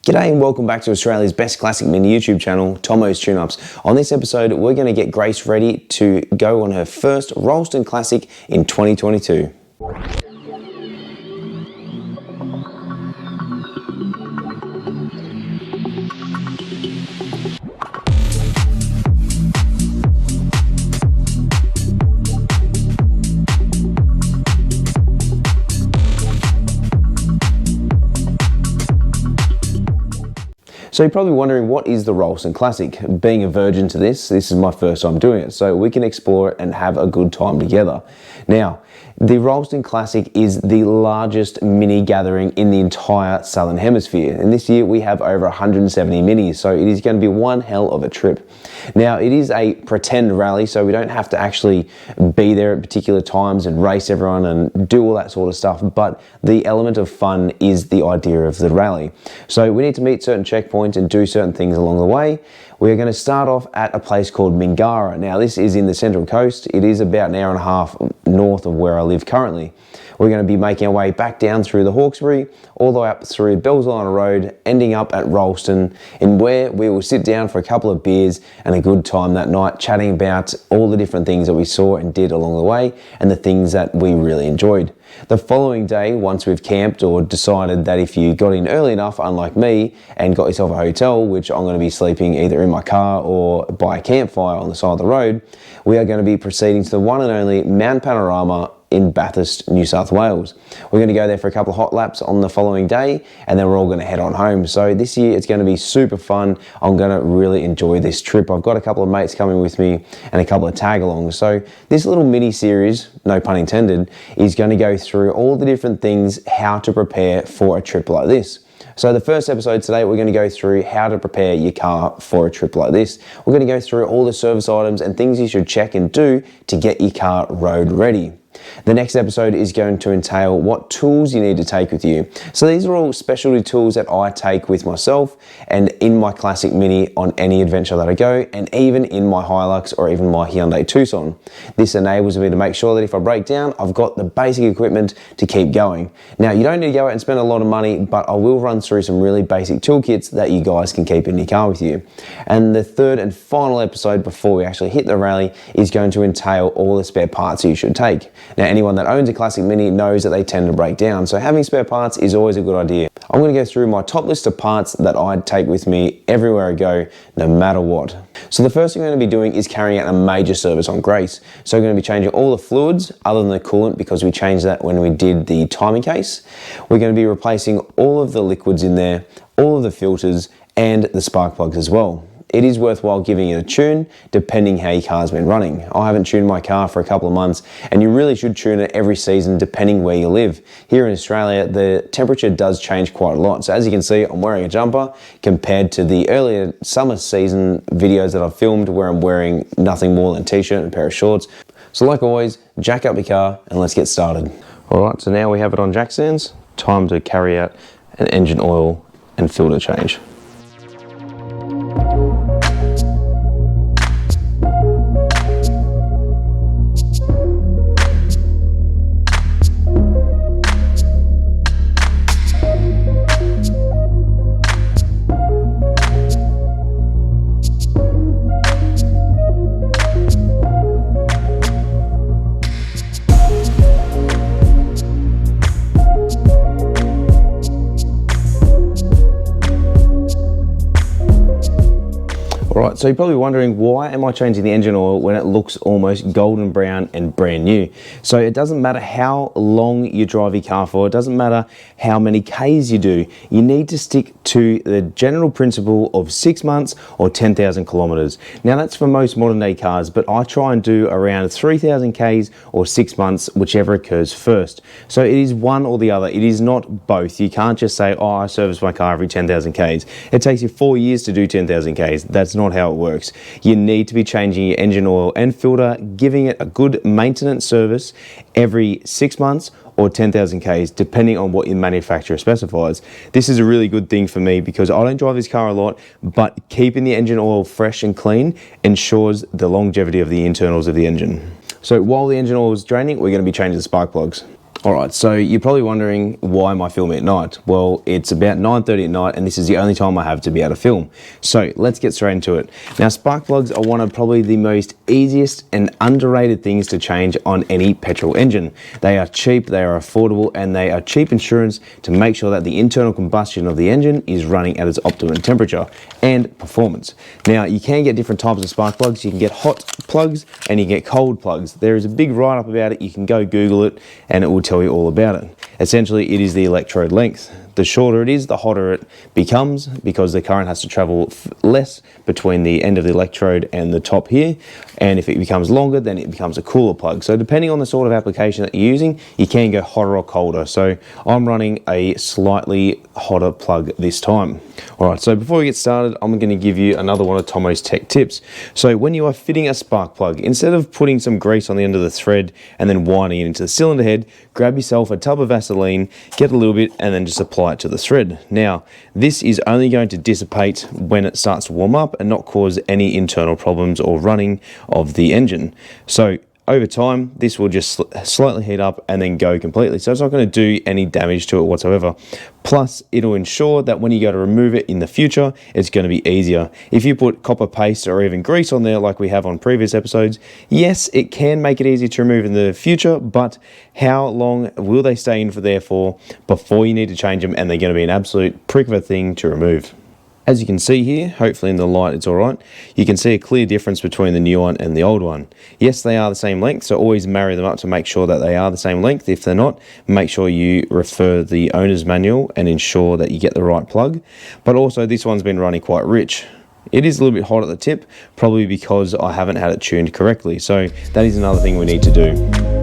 G'day and welcome back to Australia's best classic mini YouTube channel, Tomo's Tune-Ups. On this episode, we're going to get Grace ready to go on her first Rylstone Classic in 2022. So you're probably wondering, what is the Rylstone Classic? Being a virgin to this is my first time doing it, so we can explore it and have a good time together. Now, the Rylstone Classic is the largest mini gathering in the entire Southern Hemisphere, and this year we have over 170 minis, so it is going to be one hell of a trip. Now, it is a pretend rally, so we don't have to actually be there at particular times and race everyone and do all that sort of stuff, but the element of fun is the idea of the rally. So we need to meet certain checkpoints and do certain things along the way. We're going to start off at a place called Mingara. Now, this is in the Central Coast. It is about an hour and a half north of where I live currently. We're going to be making our way back down through the Hawkesbury, all the way up through Bellsline Road, ending up at Rylstone, in where we will sit down for a couple of beers and a good time that night, chatting about all the different things that we saw and did along the way and the things that we really enjoyed. The following day, once we've camped or decided that if you got in early enough, unlike me, and got yourself a hotel, which I'm going to be sleeping either in my car or by a campfire on the side of the road, we are going to be proceeding to the one and only Mount Panorama in Bathurst, New South Wales. We're going to go there for a couple of hot laps on the following day, and then we're all going to head on home. So this year it's going to be super fun. I'm going to really enjoy this trip. I've got a couple of mates coming with me and a couple of tag-alongs. So this little mini series, no pun intended, is going to go through all the different things, how to prepare for a trip like this. So the first episode today, we're going to go through how to prepare your car for a trip like this. We're going to go through all the service items and things you should check and do to get your car road ready. The next episode is going to entail what tools you need to take with you. So these are all specialty tools that I take with myself and in my Classic Mini on any adventure that I go, and even in my Hilux or even my Hyundai Tucson. This enables me to make sure that if I break down, I've got the basic equipment to keep going. Now, you don't need to go out and spend a lot of money, but I will run through some really basic toolkits that you guys can keep in your car with you. And the third and final episode before we actually hit the rally is going to entail all the spare parts you should take. Now, anyone that owns a Classic Mini knows that they tend to break down, so having spare parts is always a good idea. I'm going to go through my top list of parts that I'd take with me everywhere I go, no matter what. So the first thing I'm going to be doing is carrying out a major service on Grace. So I'm going to be changing all the fluids other than the coolant, because we changed that when we did the timing case. We're going to be replacing all of the liquids in there, all of the filters, and the spark plugs as well. It is worthwhile giving it a tune depending how your car's been running. I haven't tuned my car for a couple of months, and you really should tune it every season depending where you live. Here in Australia, the temperature does change quite a lot. So as you can see, I'm wearing a jumper compared to the earlier summer season videos that I've filmed where I'm wearing nothing more than a t-shirt and a pair of shorts. So like always, jack up your car and let's get started. All right, so now we have it on jack stands. Time to carry out an engine oil and filter change. Alright, so you're probably wondering, why am I changing the engine oil when it looks almost golden brown and brand new? So it doesn't matter how long you drive your car for, it doesn't matter how many Ks you do, you need to stick to the general principle of 6 months or 10,000 kilometers. Now that's for most modern day cars, but I try and do around 3,000 Ks or 6 months, whichever occurs first. So it is one or the other, it is not both. You can't just say, oh, I service my car every 10,000 Ks. It takes you 4 years to do 10,000 Ks. That's not how it works. You need to be changing your engine oil and filter, giving it a good maintenance service every 6 months or 10,000 Ks, depending on what your manufacturer specifies. This is a really good thing for me because I don't drive this car a lot, but keeping the engine oil fresh and clean ensures the longevity of the internals of the engine. So while the engine oil is draining, we're going to be changing the spark plugs. Alright, so you're probably wondering why am I filming at night? Well, it's about 9:30 at night and this is the only time I have to be able to film. So let's get straight into it. Now, spark plugs are one of probably the most easiest and underrated things to change on any petrol engine. They are cheap, they are affordable, and they are cheap insurance to make sure that the internal combustion of the engine is running at its optimum temperature and performance. Now, you can get different types of spark plugs. You can get hot plugs and you can get cold plugs. There is a big write-up about it. You can go Google it and it will tell you all about it. Essentially, it is the electrode length. The shorter it is, the hotter it becomes because the current has to travel less between the end of the electrode and the top here. And if it becomes longer, then it becomes a cooler plug. So depending on the sort of application that you're using, you can go hotter or colder. So I'm running a slightly hotter plug this time. All right, so before we get started, I'm going to give you another one of Tomo's tech tips. So when you are fitting a spark plug, instead of putting some grease on the end of the thread and then winding it into the cylinder head, grab yourself a tub of Vaseline, get a little bit, and then just apply it to the thread. Now, this is only going to dissipate when it starts to warm up and not cause any internal problems or running of the engine. So over time, this will just slightly heat up and then go completely. So it's not going to do any damage to it whatsoever. Plus, it'll ensure that when you go to remove it in the future, it's going to be easier. If you put copper paste or even grease on there like we have on previous episodes, yes, it can make it easy to remove in the future, but how long will they stay in for there for before you need to change them and they're going to be an absolute prick of a thing to remove? As you can see here, hopefully in the light it's alright, you can see a clear difference between the new one and the old one. Yes, they are the same length, so always marry them up to make sure that they are the same length. If they're not, make sure you refer the owner's manual and ensure that you get the right plug. But also, this one's been running quite rich. It is a little bit hot at the tip, probably because I haven't had it tuned correctly, so that is another thing we need to do.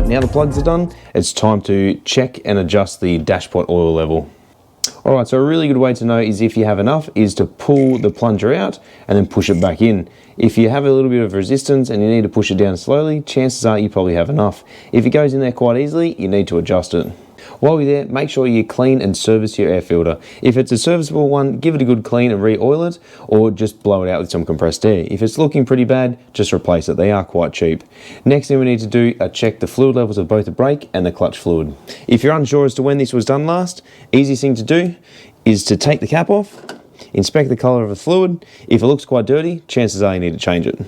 Now the plugs are done, it's time to check and adjust the dashpot oil level. Alright, so a really good way to know is if you have enough is to pull the plunger out and then push it back in. If you have a little bit of resistance and you need to push it down slowly, chances are you probably have enough. If it goes in there quite easily, you need to adjust it. While you're there, make sure you clean and service your air filter. If it's a serviceable one, give it a good clean and re-oil it, or just blow it out with some compressed air. If it's looking pretty bad, just replace it. They are quite cheap. Next thing we need to do is check the fluid levels of both the brake and the clutch fluid. If you're unsure as to when this was done last, easiest thing to do is to take the cap off, inspect the color of the fluid. If it looks quite dirty, chances are you need to change it.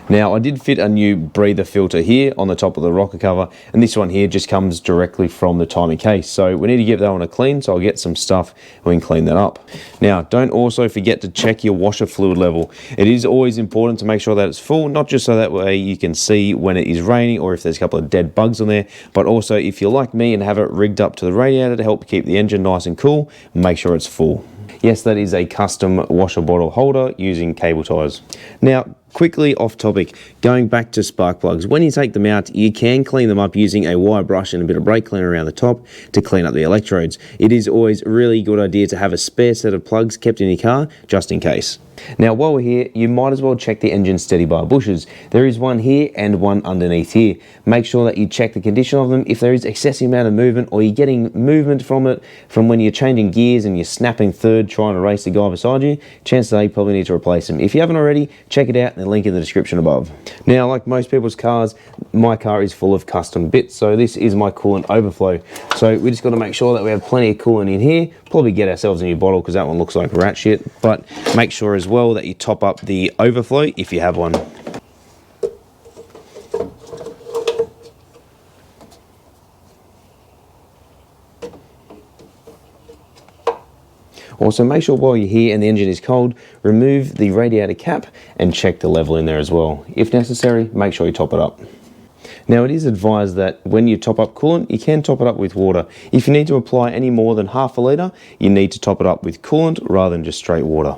Now, I did fit a new breather filter here on the top of the rocker cover, and this one here just comes directly from the timing case. So we need to give that one a clean, so I'll get some stuff and we can clean that up. Now, don't also forget to check your washer fluid level. It is always important to make sure that it's full, not just so that way you can see when it is raining or if there's a couple of dead bugs on there, but also if you're like me and have it rigged up to the radiator to help keep the engine nice and cool, make sure it's full. Yes, that is a custom washer bottle holder using cable ties. Now, quickly off topic, going back to spark plugs. When you take them out, you can clean them up using a wire brush and a bit of brake cleaner around the top to clean up the electrodes. It is always a really good idea to have a spare set of plugs kept in your car, just in case. Now, while we're here, you might as well check the engine steady bar bushers. There is one here and one underneath here. Make sure that you check the condition of them. If there is excessive amount of movement or you're getting movement from it, from when you're changing gears and you're snapping third trying to race the guy beside you, chances are you probably need to replace them. If you haven't already, check it out in the link in the description above. Now, like most people's cars, my car is full of custom bits, so this is my coolant overflow. So we just got to make sure that we have plenty of coolant in here. Probably get ourselves a new bottle because that one looks like rat shit, but make sure as well that you top up the overflow if you have one. Also, make sure while you're here and the engine is cold, remove the radiator cap and check the level in there as well. If necessary, make sure you top it up. Now, it is advised that when you top up coolant, you can top it up with water. If you need to apply any more than half a litre, you need to top it up with coolant rather than just straight water.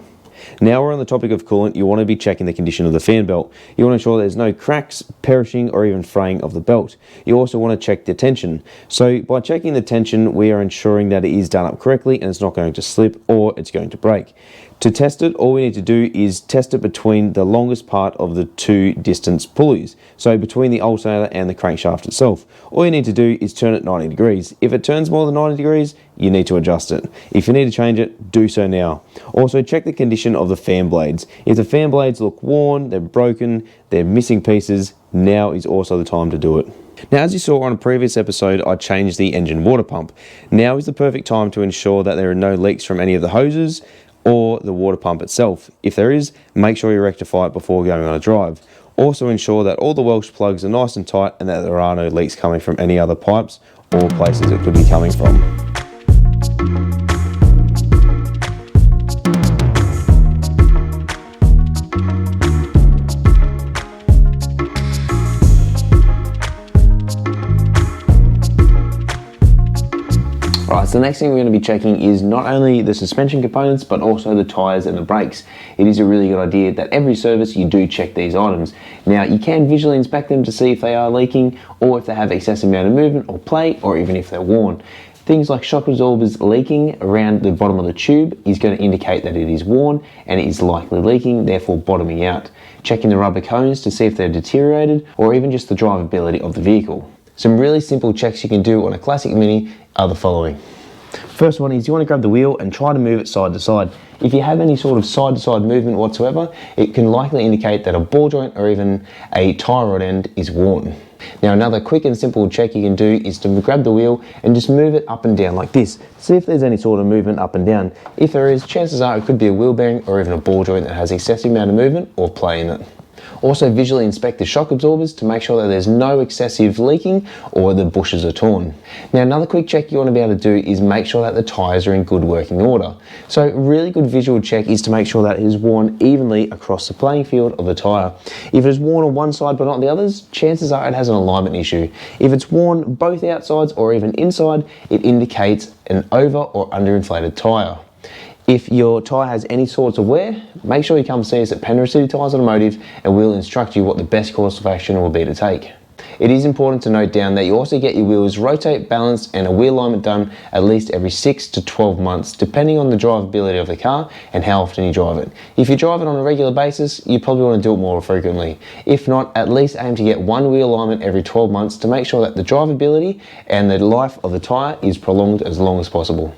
Now we're on the topic of coolant, you want to be checking the condition of the fan belt. You want to ensure there's no cracks, perishing or even fraying of the belt. You also want to check the tension. So by checking the tension, we are ensuring that it is done up correctly and it's not going to slip or it's going to break. To test it, all we need to do is test it between the longest part of the two distance pulleys. So between the alternator and the crankshaft itself. All you need to do is turn it 90 degrees. If it turns more than 90 degrees, you need to adjust it. If you need to change it, do so now. Also, check the condition of the fan blades. If the fan blades look worn, they're broken, they're missing pieces, now is also the time to do it. Now, as you saw on a previous episode, I changed the engine water pump. Now is the perfect time to ensure that there are no leaks from any of the hoses or the water pump itself. If there is, make sure you rectify it before going on a drive. Also ensure that all the Welsh plugs are nice and tight and that there are no leaks coming from any other pipes or places it could be coming from. Alright, so the next thing we're going to be checking is not only the suspension components but also the tyres and the brakes. It is a really good idea that every service you do check these items. Now, you can visually inspect them to see if they are leaking or if they have excessive amount of movement or play or even if they're worn. Things like shock absorbers leaking around the bottom of the tube is going to indicate that it is worn and it is likely leaking, therefore bottoming out. Checking the rubber cones to see if they're deteriorated or even just the drivability of the vehicle. Some really simple checks you can do on a classic Mini are the following. First one is you want to grab the wheel and try to move it side to side. If you have any sort of side to side movement whatsoever, it can likely indicate that a ball joint or even a tie rod end is worn. Now, another quick and simple check you can do is to grab the wheel and just move it up and down like this. See if there's any sort of movement up and down. If there is, chances are it could be a wheel bearing or even a ball joint that has excessive amount of movement or play in it. Also, visually inspect the shock absorbers to make sure that there's no excessive leaking or the bushes are torn. Now, another quick check you want to be able to do is make sure that the tyres are in good working order. So a really good visual check is to make sure that it is worn evenly across the playing field of the tyre. If it is worn on one side but not the others, chances are it has an alignment issue. If it's worn both outsides or even inside, it indicates an over or underinflated tyre. If your tyre has any sorts of wear, make sure you come see us at Penrith City Tyres Automotive and we'll instruct you what the best course of action will be to take. It is important to note down that you also get your wheels rotate, balanced and a wheel alignment done at least every 6 to 12 months, depending on the drivability of the car and how often you drive it. If you drive it on a regular basis, you probably want to do it more frequently. If not, at least aim to get one wheel alignment every 12 months to make sure that the drivability and the life of the tyre is prolonged as long as possible.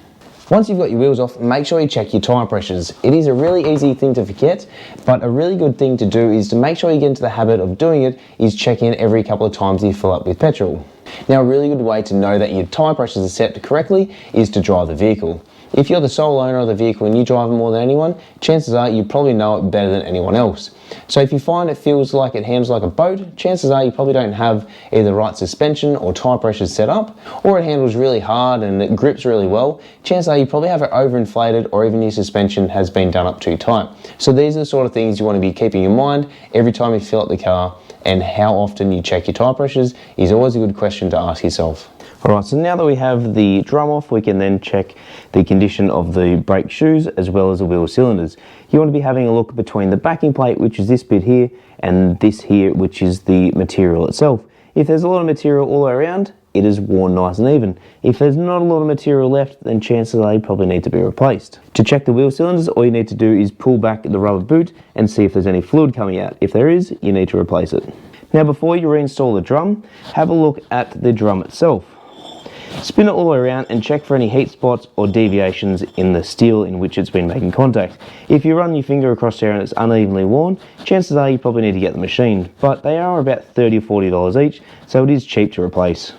Once you've got your wheels off, make sure you check your tyre pressures. It is a really easy thing to forget, but a really good thing to do is to make sure you get into the habit of doing it is check in every couple of times you fill up with petrol. Now, a really good way to know that your tyre pressures are set correctly is to drive the vehicle. If you're the sole owner of the vehicle and you drive it more than anyone, chances are you probably know it better than anyone else. So if you find it feels like it handles like a boat, chances are you probably don't have either the right suspension or tyre pressures set up, or it handles really hard and it grips really well. Chances are you probably have it overinflated or even your suspension has been done up too tight. So these are the sort of things you want to be keeping in mind every time you fill up the car, and how often you check your tyre pressures is always a good question to ask yourself. Alright, so now that we have the drum off, we can then check the condition of the brake shoes as well as the wheel cylinders. You want to be having a look between the backing plate, which is this bit here, and this here, which is the material itself. If there's a lot of material all the way around, it is worn nice and even. If there's not a lot of material left, then chances are they probably need to be replaced. To check the wheel cylinders, all you need to do is pull back the rubber boot and see if there's any fluid coming out. If there is, you need to replace it. Now, before you reinstall the drum, have a look at the drum itself. Spin it all the way around and check for any heat spots or deviations in the steel in which it's been making contact. If you run your finger across there and it's unevenly worn, chances are you probably need to get them machined, but they are about $30 or $40 each, so it is cheap to replace.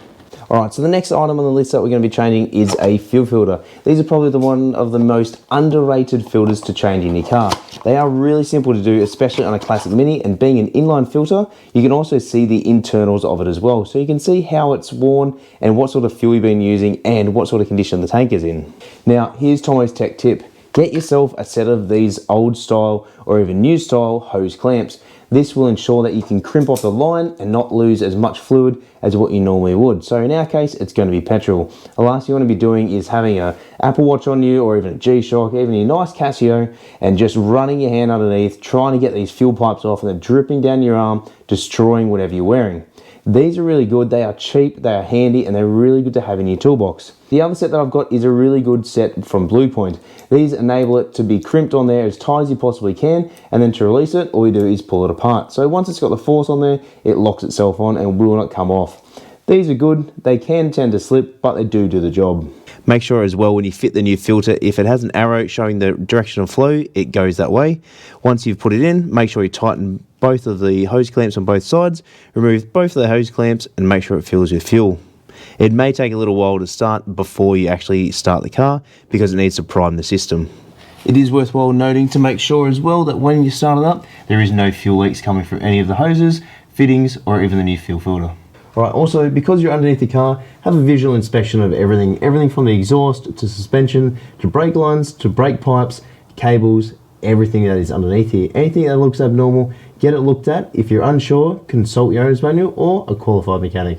Alright, so the next item on the list that we're going to be changing is a fuel filter. These are probably one of the most underrated filters to change in your car. They are really simple to do, especially on a classic Mini, and being an inline filter, you can also see the internals of it as well. So you can see how it's worn and what sort of fuel you've been using and what sort of condition the tank is in. Now, here's Tomo's tech tip. Get yourself a set of these old style or even new style hose clamps. This will ensure that you can crimp off the line and not lose as much fluid as what you normally would. So in our case, it's going to be petrol. The last thing you want to be doing is having an Apple Watch on you, or even a G-Shock, even a nice Casio, and just running your hand underneath, trying to get these fuel pipes off, and they're dripping down your arm, destroying whatever you're wearing. These are really good, they are cheap, they are handy, and they're really good to have in your toolbox. The other set that I've got is a really good set from Blue Point. These enable it to be crimped on there as tight as you possibly can, and then to release it, all you do is pull it apart. So once it's got the force on there, it locks itself on and will not come off. These are good, they can tend to slip, but they do the job. Make sure as well when you fit the new filter, if it has an arrow showing the direction of flow, it goes that way. Once you've put it in, make sure you tighten both of the hose clamps on both sides, remove both of the hose clamps, and make sure it fills with fuel. It may take a little while to start before you actually start the car because it needs to prime the system. It is worthwhile noting to make sure as well that when you start it up, there is no fuel leaks coming from any of the hoses, fittings, or even the new fuel filter. Right, also, because you're underneath the car, have a visual inspection of everything from the exhaust to suspension to brake lines to brake pipes, cables, everything that is underneath here. Anything that looks abnormal, get it looked at. If you're unsure, consult your owner's manual or a qualified mechanic.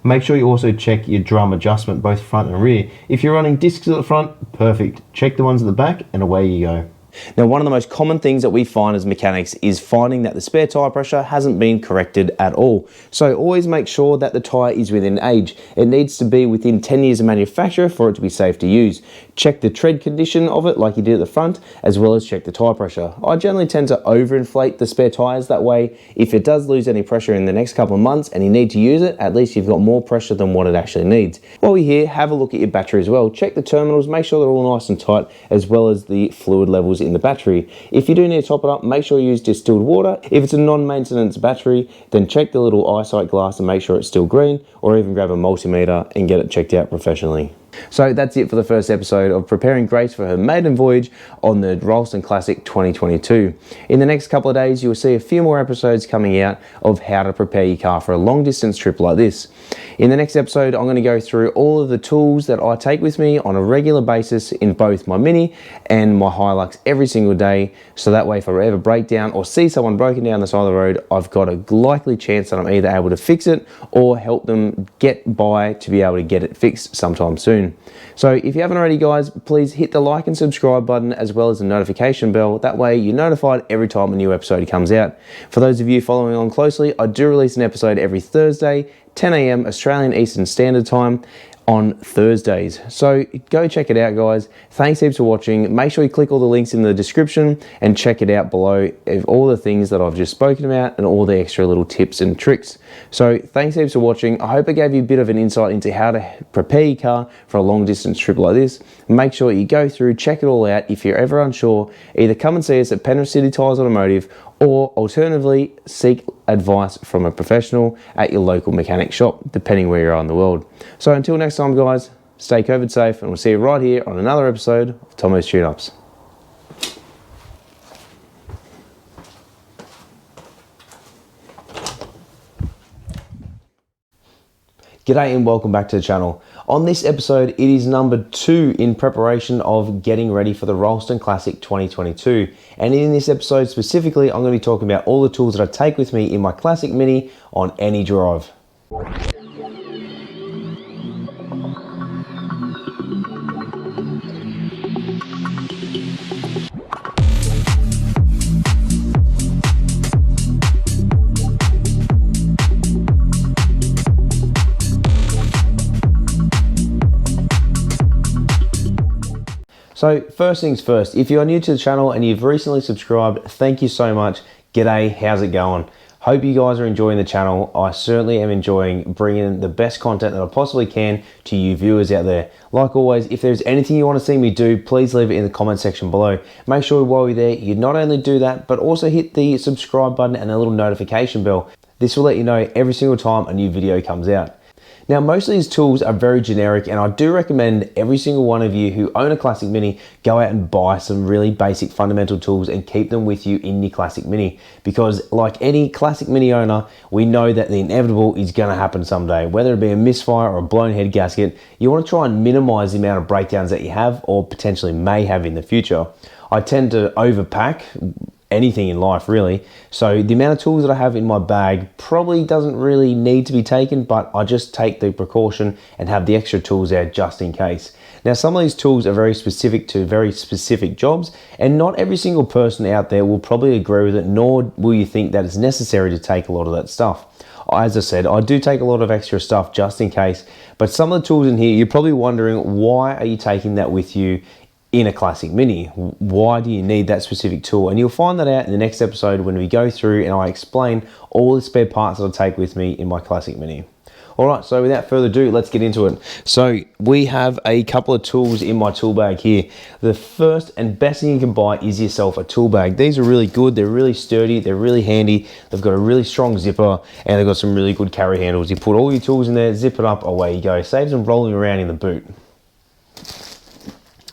Make sure you also check your drum adjustment, both front and rear. If you're running discs at the front, perfect. Check the ones at the back and away you go. Now, one of the most common things that we find as mechanics is finding that the spare tyre pressure hasn't been corrected at all. So always make sure that the tyre is within age. It needs to be within 10 years of manufacture for it to be safe to use. Check the tread condition of it like you did at the front, as well as check the tyre pressure. I generally tend to overinflate the spare tyres, that way if it does lose any pressure in the next couple of months and you need to use it, at least you've got more pressure than what it actually needs. While you're here, have a look at your battery as well. Check the terminals, make sure they're all nice and tight, as well as the fluid levels in the battery. If you do need to top it up, make sure you use distilled water. If it's a non-maintenance battery, then check the little eyesight glass and make sure it's still green, or even grab a multimeter and get it checked out professionally. So that's it for the first episode of preparing Grace for her maiden voyage on the Rylstone Classic 2022. In the next couple of days, you'll see a few more episodes coming out of how to prepare your car for a long distance trip like this. In the next episode, I'm going to go through all of the tools that I take with me on a regular basis in both my Mini and my Hilux every single day. So that way, if I ever break down or see someone broken down the side of the road, I've got a likely chance that I'm either able to fix it or help them get by to be able to get it fixed sometime soon. So if you haven't already, guys, please hit the like and subscribe button, as well as the notification bell. That way you're notified every time a new episode comes out. For those of you following on closely, I do release an episode every Thursday, 10 AM Australian Eastern Standard Time on Thursdays. So go check it out, guys. Thanks heaps for watching. Make sure you click all the links in the description and check it out below of all the things that I've just spoken about and all the extra little tips and tricks. So thanks heaps for watching. I hope I gave you a bit of an insight into how to prepare your car for a long distance trip like this. Make sure you go through, check it all out. If you're ever unsure, either come and see us at Penrith City Tyres Automotive, or alternatively seek advice from a professional at your local mechanic shop, depending where you are in the world. So until next time, guys, stay COVID safe, and we'll see you right here on another episode of Tomo's Tune-Ups. G'day and welcome back to the channel. On this episode, it is number 2 in preparation of getting ready for the Rylstone Classic 2022. And in this episode specifically, I'm going to be talking about all the tools that I take with me in my Classic Mini on any drive. So first things first, if you're new to the channel and you've recently subscribed, thank you so much. G'day, how's it going? Hope you guys are enjoying the channel. I certainly am enjoying bringing the best content that I possibly can to you viewers out there. Like always, if there's anything you want to see me do, please leave it in the comment section below. Make sure while you're there, you not only do that, but also hit the subscribe button and the little notification bell. This will let you know every single time a new video comes out. Now, most of these tools are very generic, and I do recommend every single one of you who own a Classic Mini go out and buy some really basic fundamental tools and keep them with you in your Classic Mini, because like any Classic Mini owner, we know that the inevitable is going to happen someday. Whether it be a misfire or a blown head gasket, you want to try and minimize the amount of breakdowns that you have or potentially may have in the future. I tend to overpack anything in life, really, so the amount of tools that I have in my bag probably doesn't really need to be taken, but I just take the precaution and have the extra tools there just in case. Now, some of these tools are very specific to very specific jobs, and not every single person out there will probably agree with it, nor will you think that it's necessary to take a lot of that stuff. As I said, I do take a lot of extra stuff just in case, but some of the tools in here, you're probably wondering, why are you taking that with you in a Classic Mini? Why do you need that specific tool? And you'll find that out in the next episode when we go through and I explain all the spare parts that I take with me in my Classic Mini. All right, so without further ado, let's get into it. So we have a couple of tools in my tool bag here. The first and best thing you can buy is yourself a tool bag. These are really good, they're really sturdy, they're really handy, they've got a really strong zipper, and they've got some really good carry handles. You put all your tools in there, zip it up, away you go. Saves them rolling around in the boot.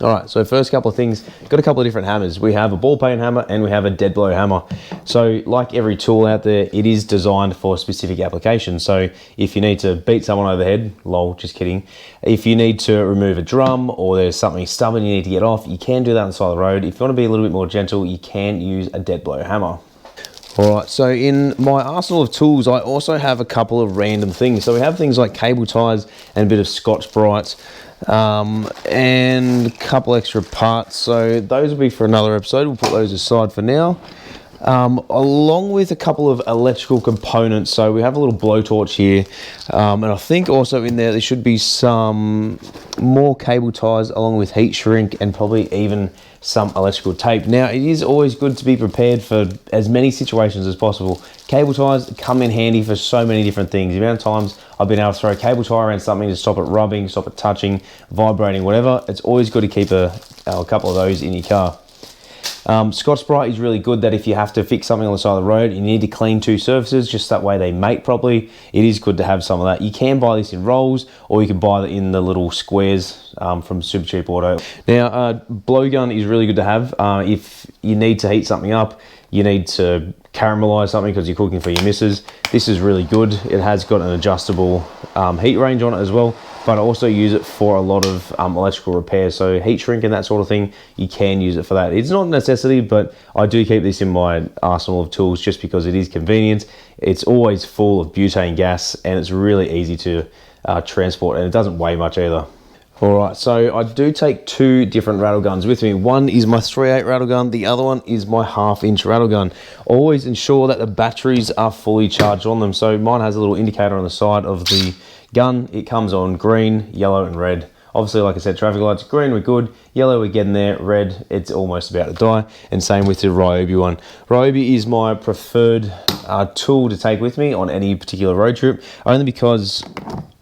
All right, so first couple of things, got a couple of different hammers. We have a ball peen hammer and we have a dead blow hammer. So like every tool out there, it is designed for specific applications. So if you need to beat someone over the head, lol, just kidding. If you need to remove a drum or there's something stubborn you need to get off, you can do that on the side of the road. If you want to be a little bit more gentle, you can use a dead blow hammer. All right, so in my arsenal of tools, I also have a couple of random things. So we have things like cable ties and a bit of Scotch-Brites, and a couple extra parts. So those will be for another episode. We'll put those aside for now. Along with a couple of electrical components. So we have a little blowtorch here, and I think also in there should be some more cable ties along with heat shrink and probably even some electrical tape. Now, it is always good to be prepared for as many situations as possible. Cable ties come in handy for so many different things. The amount of times I've been able to throw a cable tie around something to stop it rubbing, stop it touching, vibrating, whatever. It's always good to keep a couple of those in your car. Scotch-Brite is really good that if you have to fix something on the side of the road, you need to clean two surfaces, just that way they mate properly. It is good to have some of that. You can buy this in rolls, or you can buy it in the little squares from Super Cheap Auto. Now, blowgun is really good to have. If you need to heat something up, you need to caramelize something because you're cooking for your missus. This is really good. It has got an adjustable heat range on it as well, but I also use it for a lot of electrical repairs. So heat shrink and that sort of thing, you can use it for that. It's not a necessity, but I do keep this in my arsenal of tools just because it is convenient. It's always full of butane gas and it's really easy to transport, and it doesn't weigh much either. All right, so I do take two different rattle guns with me. One is my 3/8 rattle gun, the other one is my 1/2-inch rattle gun. Always ensure that the batteries are fully charged on them. So mine has a little indicator on the side of the gun. It comes on green, yellow and red. Obviously, like I said, traffic lights, green we're good, yellow we're getting there, red it's almost about to die, and same with the Ryobi one. Ryobi is my preferred tool to take with me on any particular road trip, only because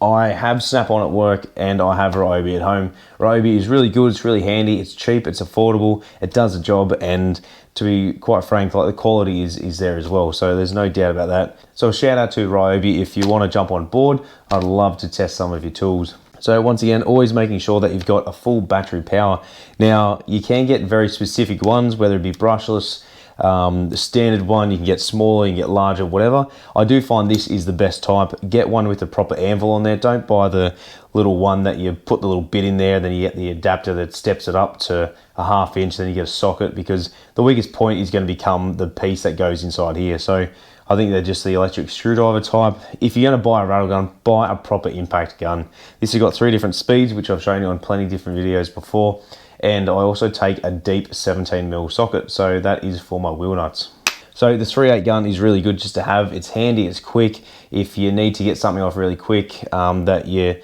I have Snap-on at work and I have Ryobi at home. Ryobi is really good, it's really handy, it's cheap, it's affordable, it does the job, and to be quite frank, like the quality is there as well, so there's no doubt about that. So a shout out to Ryobi. If you want to jump on board, I'd love to test some of your tools. So once again, always making sure that you've got a full battery power. Now, you can get very specific ones, whether it be brushless, the standard one, you can get smaller, you can get larger, whatever. I do find this is the best type. Get one with a proper anvil on there. Don't buy the little one that you put the little bit in there, then you get the adapter that steps it up to a 1/2 inch, then you get a socket, because the weakest point is going to become the piece that goes inside here. So I think they're just the electric screwdriver type. If you're going to buy a rattle gun, buy a proper impact gun. This has got 3 different speeds, which I've shown you on plenty of different videos before. And I also take a deep 17mm socket, so that is for my wheel nuts. So the 3/8 gun is really good just to have. It's handy, it's quick. If you need to get something off really quick that you're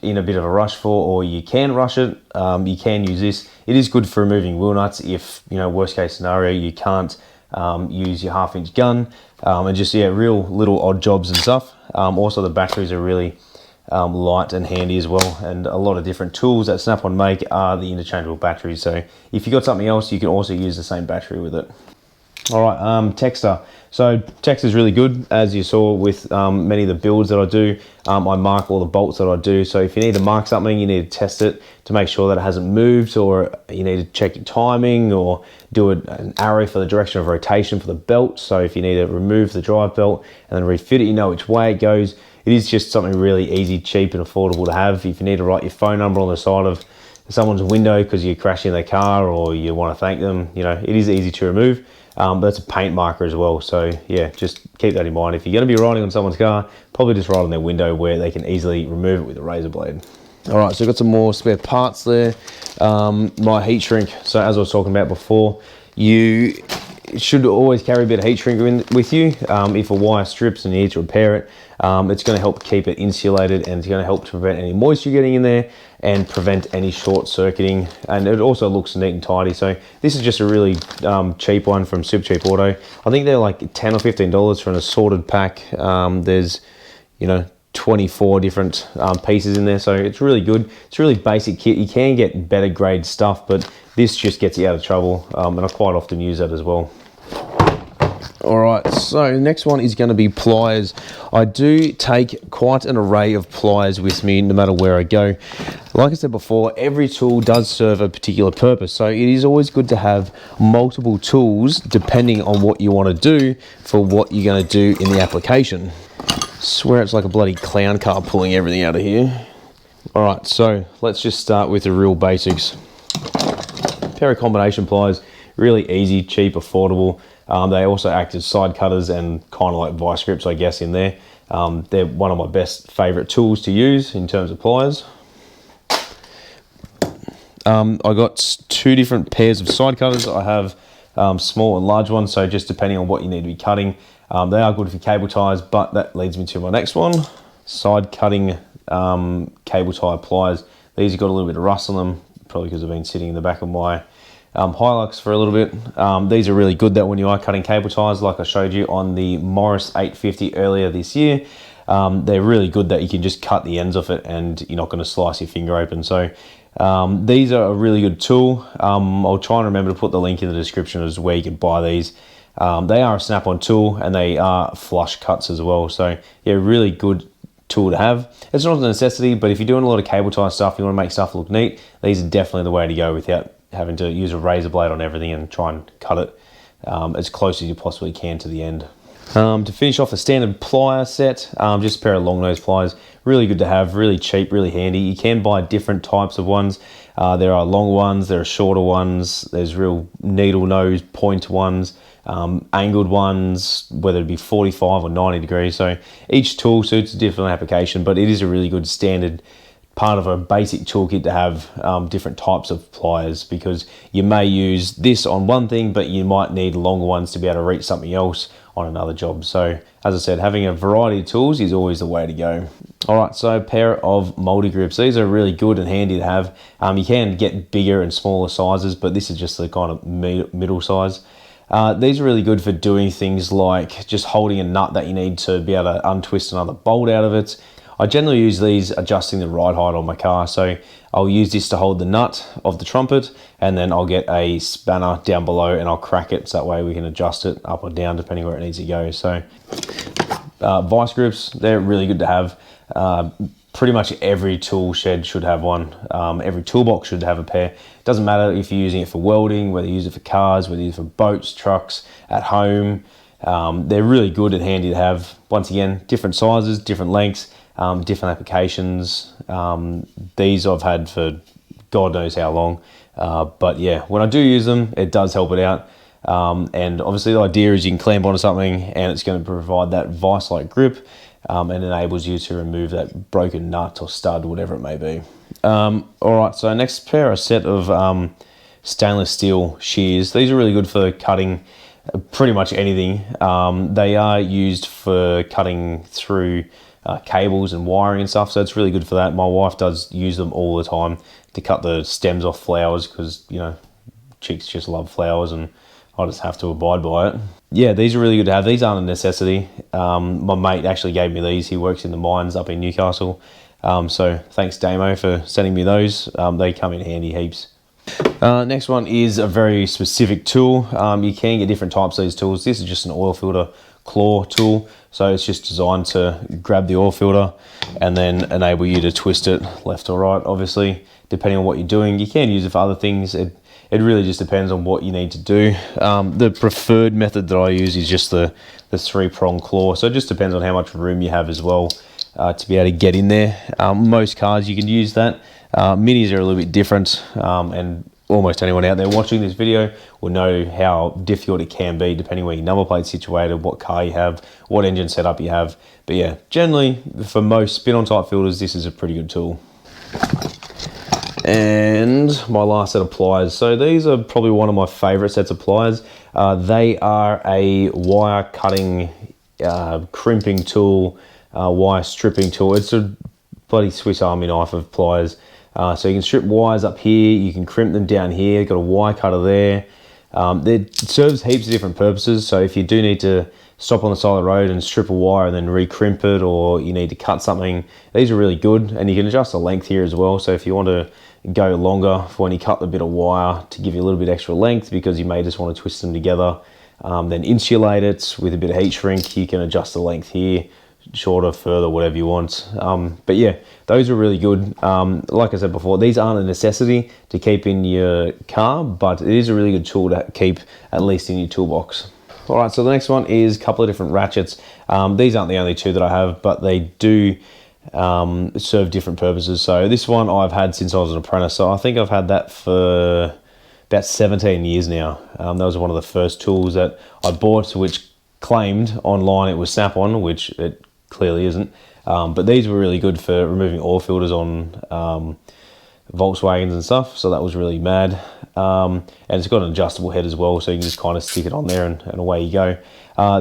in a bit of a rush for, or you can rush it, you can use this. It is good for removing wheel nuts if, you know, worst case scenario, you can't use your 1/2 inch gun, and just, yeah, real little odd jobs and stuff. Also the batteries are really light and handy as well, and a lot of different tools that Snap-on make are the interchangeable batteries, so if you got something else, you can also use the same battery with it. All right, texter. So text is really good, as you saw with many of the builds that I do. I mark all the bolts that I do. So if you need to mark something, you need to test it to make sure that it hasn't moved, or you need to check your timing, or do an arrow for the direction of rotation for the belt. So if you need to remove the drive belt and then refit it, you know which way it goes. It is just something really easy, cheap and affordable to have. If you need to write your phone number on the side of someone's window because you're crashing their car or you want to thank them, you know, it is easy to remove. But it's a paint marker as well. So yeah, just keep that in mind. If you're going to be riding on someone's car, probably just write on their window where they can easily remove it with a razor blade. All right, so I've got some more spare parts there. My heat shrink. So as I was talking about before, you should always carry a bit of heat shrink with you. If a wire strips and you need to repair it, it's going to help keep it insulated, and it's going to help to prevent any moisture getting in there and prevent any short circuiting. And it also looks neat and tidy. So this is just a really cheap one from Super Cheap Auto. I think they're like $10 or $15 for an assorted pack. There's, you know, 24 different pieces in there, so it's really good. It's a really basic kit. You can get better grade stuff, but this just gets you out of trouble, and I quite often use that as well. All right, so the next one is going to be pliers. I do take quite an array of pliers with me no matter where I go. Like I said before, every tool does serve a particular purpose, so it is always good to have multiple tools depending on what you want to do for what you're going to do in the application. Swear it's like a bloody clown car pulling everything out of here. All right, so let's just start with the real basics. A pair of combination pliers, really easy, cheap, affordable. They also act as side cutters and kind of like vice grips, I guess, in there. They're one of my best favorite tools to use in terms of pliers. I got two different pairs of side cutters. I have small and large ones, so just depending on what you need to be cutting. They are good for cable ties, but that leads me to my next one. Side cutting cable tie pliers. These have got a little bit of rust on them, probably because I've been sitting in the back of my Hilux for a little bit. These are really good that when you are cutting cable ties, like I showed you on the Morris 850 earlier this year. They're really good that you can just cut the ends off it and you're not going to slice your finger open. So these are a really good tool. I'll try and remember to put the link in the description as where you can buy these. They are a snap-on tool and they are flush cuts as well. So yeah, really good tool to have. It's not a necessity, but if you're doing a lot of cable tie stuff, you want to make stuff look neat, these are definitely the way to go without having to use a razor blade on everything and try and cut it as close as you possibly can to the end. To finish off the standard plier set, just a pair of long nose pliers. Really good to have, really cheap, really handy. You can buy different types of ones. There are long ones, there are shorter ones, there's real needle nose point ones, angled ones, whether it be 45 or 90 degrees. So each tool suits a different application, but it is a really good standard part of a basic toolkit to have different types of pliers, because you may use this on one thing, but you might need longer ones to be able to reach something else on another job. So as I said, having a variety of tools is always the way to go. All right, so a pair of multi grips. These are really good and handy to have. You can get bigger and smaller sizes, but this is just the kind of middle size. These are really good for doing things like just holding a nut that you need to be able to untwist another bolt out of it. I generally use these adjusting the ride height on my car. So I'll use this to hold the nut of the trumpet, and then I'll get a spanner down below and I'll crack it, so that way we can adjust it up or down depending where it needs to go. So vice grips, they're really good to have. Pretty much every tool shed should have one. Every toolbox should have a pair. It doesn't matter if you're using it for welding, whether you use it for cars, whether you use it for boats, trucks, at home. They're really good and handy to have. Once again, different sizes, different lengths, different applications. These I've had for God knows how long. But yeah, when I do use them, it does help it out. And obviously the idea is you can clamp onto something and it's going to provide that vice-like grip, and enables you to remove that broken nut or stud, whatever it may be. All right, so next pair, a set of stainless steel shears. These are really good for cutting pretty much anything. They are used for cutting through cables and wiring and stuff, so it's really good for that. My wife does use them all the time to cut the stems off flowers, because, you know, chicks just love flowers and I just have to abide by it. Yeah, these are really good to have. These aren't a necessity. My mate actually gave me these. He works in the mines up in Newcastle. So thanks, Damo, for sending me those. They come in handy heaps. Next one is a very specific tool. You can get different types of these tools. This is just an oil filter claw tool. So it's just designed to grab the oil filter and then enable you to twist it left or right, obviously, depending on what you're doing. You can use it for other things. It really just depends on what you need to do. The preferred method that I use is just the 3-prong claw. So it just depends on how much room you have as well to be able to get in there. Most cars you can use that. Minis are a little bit different, and almost anyone out there watching this video will know how difficult it can be depending where your number plate's situated, what car you have, what engine setup you have. But yeah, generally for most spin-on type filters, this is a pretty good tool. And my last set of pliers. So these are probably one of my favorite sets of pliers. They are a wire cutting, crimping tool, wire stripping tool. It's a bloody Swiss Army knife of pliers. So you can strip wires up here, you can crimp them down here, got a wire cutter there. It serves heaps of different purposes. So if you do need to stop on the side of the road and strip a wire and then re-crimp it, or you need to cut something, these are really good. And you can adjust the length here as well. So if you want to go longer for when you cut the bit of wire to give you a little bit extra length, because you may just want to twist them together, then insulate it with a bit of heat shrink, you can adjust the length here, shorter, further, whatever you want. But yeah, those are really good. Like I said before, these aren't a necessity to keep in your car, but it is a really good tool to keep at least in your toolbox. All right, so the next one is a couple of different ratchets. These aren't the only two that I have, but they do serve different purposes. So this one I've had since I was an apprentice, so I think I've had that for about 17 years now. That was one of the first tools that I bought, which claimed online it was Snap-on, which it clearly isn't. But these were really good for removing oil filters on Volkswagens and stuff, so that was really mad. And it's got an adjustable head as well, so you can just kind of stick it on there and away you go.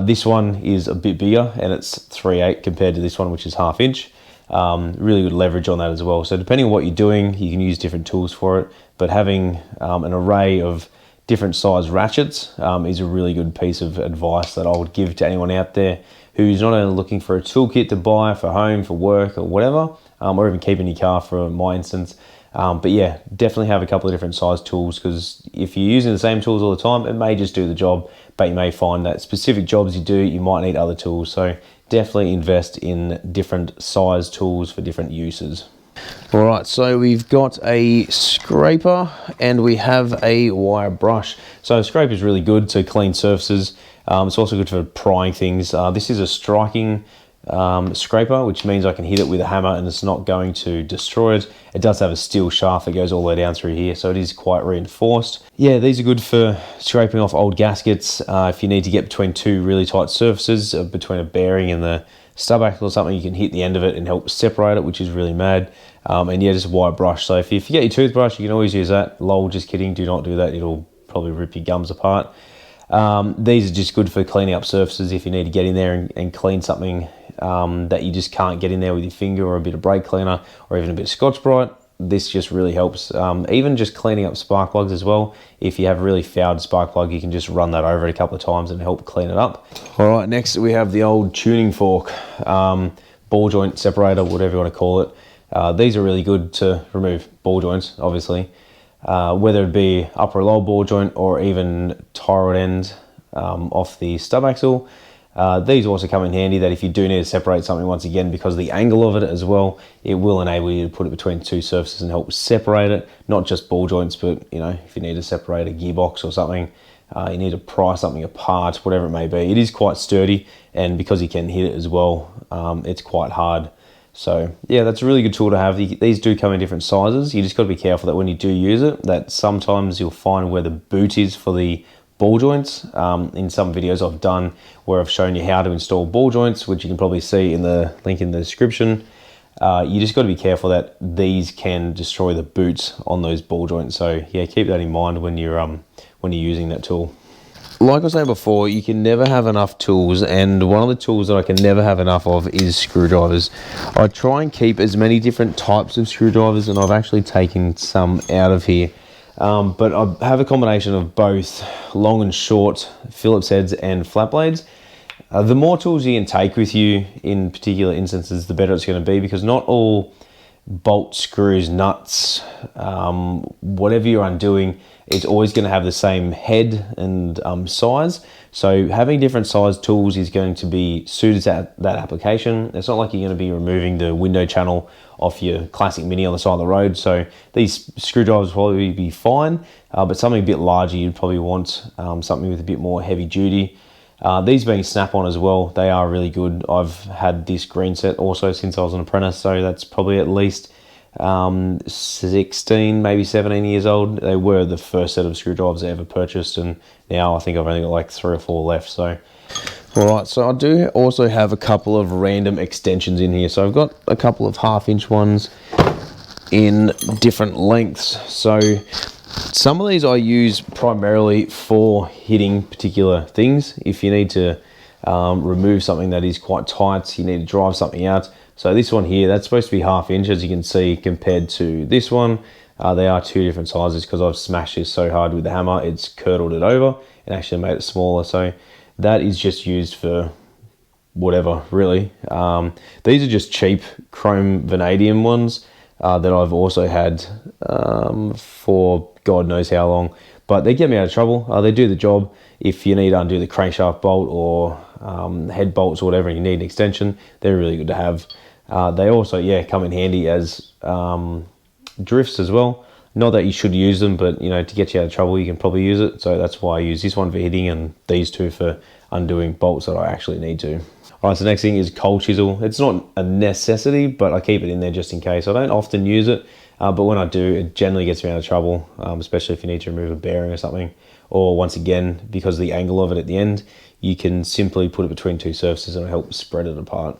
This one is a bit bigger, and it's 3/8 compared to this one, which is 1/2 inch. Really good leverage on that as well. So depending on what you're doing, you can use different tools for it, but having an array of different size ratchets is a really good piece of advice that I would give to anyone out there who's not only looking for a toolkit to buy for home, for work, or whatever, or even keep in your car for my instance. But yeah, definitely have a couple of different size tools, because if you're using the same tools all the time, it may just do the job, but you may find that specific jobs you do, you might need other tools. So definitely invest in different size tools for different uses. All right, so we've got a scraper and we have a wire brush. So a scraper is really good to clean surfaces. It's also good for prying things. This is a striking scraper, which means I can hit it with a hammer and it's not going to destroy it. It does have a steel shaft that goes all the way down through here, so it is quite reinforced. Yeah, these are good for scraping off old gaskets. If you need to get between two really tight surfaces, between a bearing and the stub axle or something, you can hit the end of it and help separate it, which is really mad. And yeah, just a wire brush. So if you forget your toothbrush, you can always use that. Lol, just kidding, do not do that. It'll probably rip your gums apart. These are just good for cleaning up surfaces if you need to get in there and clean something that you just can't get in there with your finger, or a bit of brake cleaner, or even a bit of Scotch-Brite. This just really helps. Even just cleaning up spark plugs as well. If you have a really fouled spark plug, you can just run that over it a couple of times and help clean it up. All right, next we have the old tuning fork, ball joint separator, whatever you want to call it. These are really good to remove ball joints, obviously, whether it be upper or lower ball joint, or even tie rod end off the stub axle. These also come in handy that if you do need to separate something, once again, because of the angle of it as well, it will enable you to put it between two surfaces and help separate it. Not just ball joints, but you know, if you need to separate a gearbox or something, you need to pry something apart, whatever it may be. It is quite sturdy, and because you can hit it as well, it's quite hard. So yeah, that's a really good tool to have. These do come in different sizes. You just got to be careful that when you do use it, that sometimes you'll find where the boot is for the ball joints. In some videos I've done where I've shown you how to install ball joints, which you can probably see in the link in the description. You just got to be careful that these can destroy the boots on those ball joints. So yeah, keep that in mind when you're using that tool. Like I was saying before, you can never have enough tools, and one of the tools that I can never have enough of is screwdrivers. I try and keep as many different types of screwdrivers, and I've actually taken some out of here. But I have a combination of both long and short Phillips heads and flat blades. The more tools you can take with you in particular instances, the better it's going to be, because not all bolt, screws, nuts, whatever you're undoing, it's always going to have the same head and size. So having different size tools is going to be suited to that application. It's not like you're going to be removing the window channel off your classic Mini on the side of the road. So these screwdrivers will probably be fine, but something a bit larger, you'd probably want something with a bit more heavy duty. These being snap-on as well, they are really good. I've had this green set also since I was an apprentice, so that's probably at least 16, maybe 17 years old. They were the first set of screwdrivers I ever purchased, and now I think I've only got like 3 or 4 left. So, all right, so I do also have a couple of random extensions in here. So I've got a couple of 1/2-inch ones in different lengths. So some of these I use primarily for hitting particular things. If you need to remove something that is quite tight, you need to drive something out. So this one here, that's supposed to be 1/2 inch, as you can see, compared to this one. They are 2 different sizes because I've smashed this so hard with the hammer, it's curdled it over and actually made it smaller. So that is just used for whatever, really. These are just cheap chrome vanadium ones that I've also had for God knows how long, but they get me out of trouble. They do the job. If you need to undo the crankshaft bolt or head bolts or whatever, and you need an extension, they're really good to have. They also, yeah, come in handy as drifts as well. Not that you should use them, but you know, to get you out of trouble, you can probably use it. So that's why I use this one for hitting and these two for undoing bolts that I actually need to. All right, so the next thing is cold chisel. It's not a necessity, but I keep it in there just in case. I don't often use it, but when I do, it generally gets me out of trouble, especially if you need to remove a bearing or something. Or once again, because of the angle of it at the end, you can simply put it between 2 surfaces and it'll help spread it apart.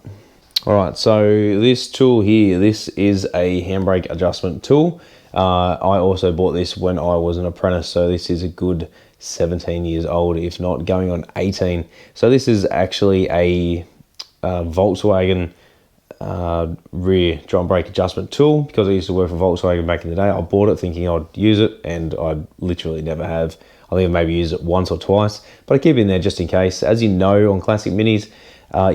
All right, so this tool here, this is a handbrake adjustment tool. I also bought this when I was an apprentice, so this is a good 17 years old, if not going on 18. So this is actually a Volkswagen rear drum brake adjustment tool. Because I used to work for Volkswagen back in the day, I bought it thinking I'd use it, and I literally never have. I think I maybe used it once or twice, but I keep it in there just in case. As you know, on classic Minis,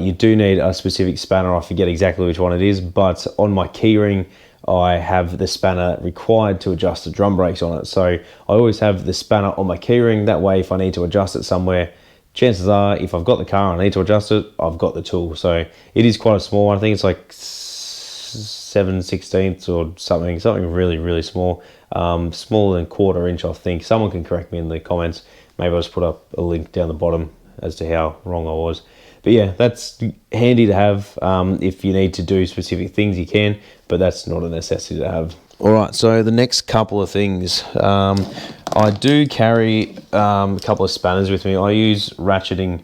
you do need a specific spanner. I forget exactly which one it is, but on my keyring, I have the spanner required to adjust the drum brakes on it. So I always have the spanner on my keyring. That way, if I need to adjust it somewhere, chances are, if I've got the car and I need to adjust it, I've got the tool. So it is quite a small one. I think it's like 7/16 or something really, really small. Smaller than 1/4 inch, I think. Someone can correct me in the comments. Maybe I'll just put up a link down the bottom as to how wrong I was. But yeah, that's handy to have. If you need to do specific things, you can, but that's not a necessity to have. All right, so the next couple of things. I do carry a couple of spanners with me. I use ratcheting